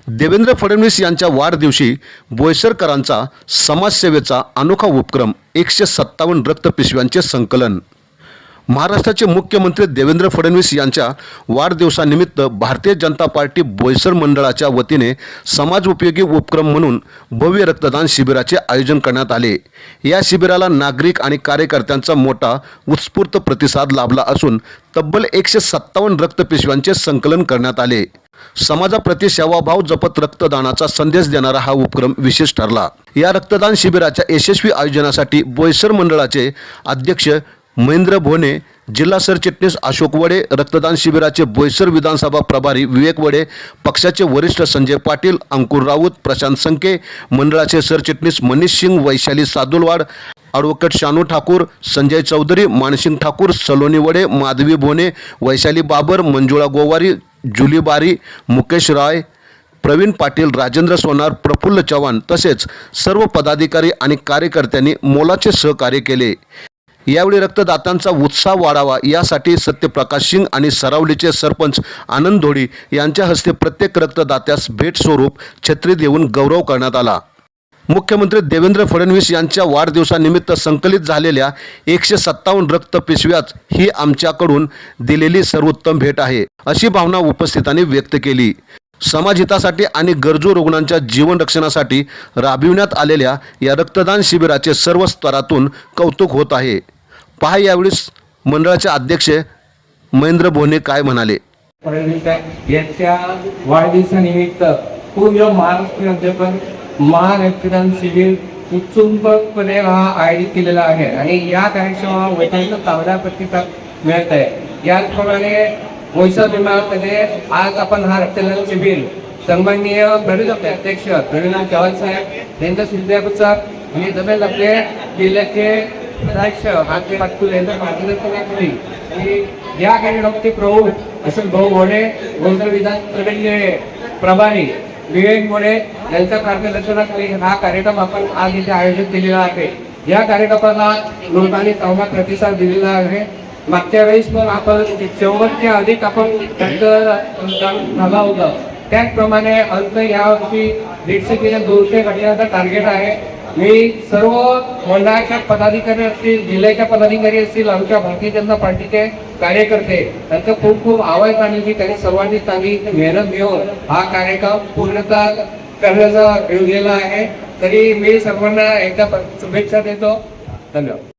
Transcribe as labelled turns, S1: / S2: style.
S1: देवेंद्र फडणवीस यांच्या वाढदिवशी बोईसरकरांचा समाजसेवेचा अनोखा उपक्रम 157 रक्तपिशव्यांचे संकलन। महाराष्ट्राचे मुख्यमंत्री देवेंद्र फडणवीस यांच्या वाढदिवसानिमित्त भारतीय जनता पार्टी बोईसर मंडळाच्या वतीने समाज उपयोगी उपक्रम म्हणून भव्य रक्तदान शिबिराचे आयोजन करण्यात आले। या शिबिराला नागरिक आणि कार्यकर्त्यांचा मोठा उत्स्फूर्त प्रतिसाद लाभला असून तब्बल 157 रक्तपिशव्यांचे संकलन करण्यात आले। समाजाप्रती सेवाभाव जपत रक्तदानाचा संदेश देणारा हा उपक्रम विशेष ठरला। या रक्तदान शिबिराच्या यशस्वी आयोजनासाठी बोईसर मंडळाचे अध्यक्ष महेंद्र भोने, जिल्हा सरचिटणीस अशोक वडे, रक्तदान शिबिराचे बोईसर विधानसभा प्रभारी विवेक वडे, पक्षाचे वरिष्ठ संजय पाटील, अंकुर राऊत, प्रशांत संके, मंडळाचे सरचिटणीस मनीष सिंग, वैशाली सादुलवाड, ॲडव्होकेट शानू ठाकूर, संजय चौधरी, मानसिंग ठाकूर, सलोनी वडे, माधवी भोने, वैशाली बाबर, मंजुळा गोवारी, जुली बारी, मुकेश राय, प्रवीण पाटील, राजेंद्र सोनार, प्रफुल्ल चव्हाण तसेच सर्व पदाधिकारी आणि कार्यकर्त्यांनी मोलाचे सहकार्य केले। यावेळी रक्तदात्यांचा उत्साह वाढावा यासाठी सत्यप्रकाश सिंग आणि सरावलीचे सरपंच आनंद धोडी यांच्या हस्ते प्रत्येक रक्तदात्यास भेट स्वरूप छत्री देऊन गौरव करण्यात आला। मुख्यमंत्री देवेंद्र फडणवीस यांच्या वाढदिवसानिमित्त संकलित झालेल्या 157 रक्तपिशव्याच ही आमच्याकडून दिलेली सर्वोत्तम भेट आहे, अशी भावना उपस्थितांनी व्यक्त केली। समाजहितासाठी आणि गरजू रुग्णांच्या जीवन रक्षणासाठी राबविण्यात आलेल्या या रक्तदान शिबिराचे सर्व स्तरातून कौतुक होत आहे। पहा यावेळी मंडळाचे अध्यक्ष महेंद्र भोने काय म्हणाले।
S2: यांच्या वाढदिवसानिमित्त पूर्ण महाराष्ट्रामध्ये पण महारक्तदान शिबिर उत्सुकपणे आयोजित केलेला आहे आणि या कार्यक्रमाला वैद्यकीय चांगला प्रतिसाद मिळत आहे। याचप्रमाणे बोईसर विभागामध्ये आज आपण हा रक्तदान शिबिर सन्माननीय प्रवीण अध्यक्ष प्रवीण चव्हाण साहेब यांच्या सिद्धापूरचा आणि दरम्यान आपले जिल्ह्याचे अध्यक्ष हाते पाटकुल यांच्या मार्गदर्शनाखाली या कार्यक्रमाचे प्रमुख अशोक भाऊ घोडे, बोईसर विधानसभेचे प्रभारी विवेक वडे यांच्या मार्गदर्शनाखाली हा कार्यक्रम आपण आज इथे आयोजित केलेला आहे। या कार्यक्रमाला लोकांनी चांगला प्रतिसाद दिलेला आहे। मागच्या वेळेस पण आपण 100 अधिक आपण झाला होता, त्याचप्रमाणे अंत यावर्षी 150 ते 200 घटनांचा टार्गेट आहे। मी सर्व मंडळाच्या पदाधिकारी असतील, जिल्ह्याच्या पदाधिकारी असतील, आमच्या भारतीय जनता पार्टीचे कार्यकर्ते त्यांचं खूप खूप आवाज आणि की त्यांनी सर्वांनी चांगली मेहनत घेऊन हा कार्यक्रम पूर्णतः करण्याचा योजलेला आहे। तरी मी सर्वांना एकदा शुभेच्छा देतो। धन्यवाद।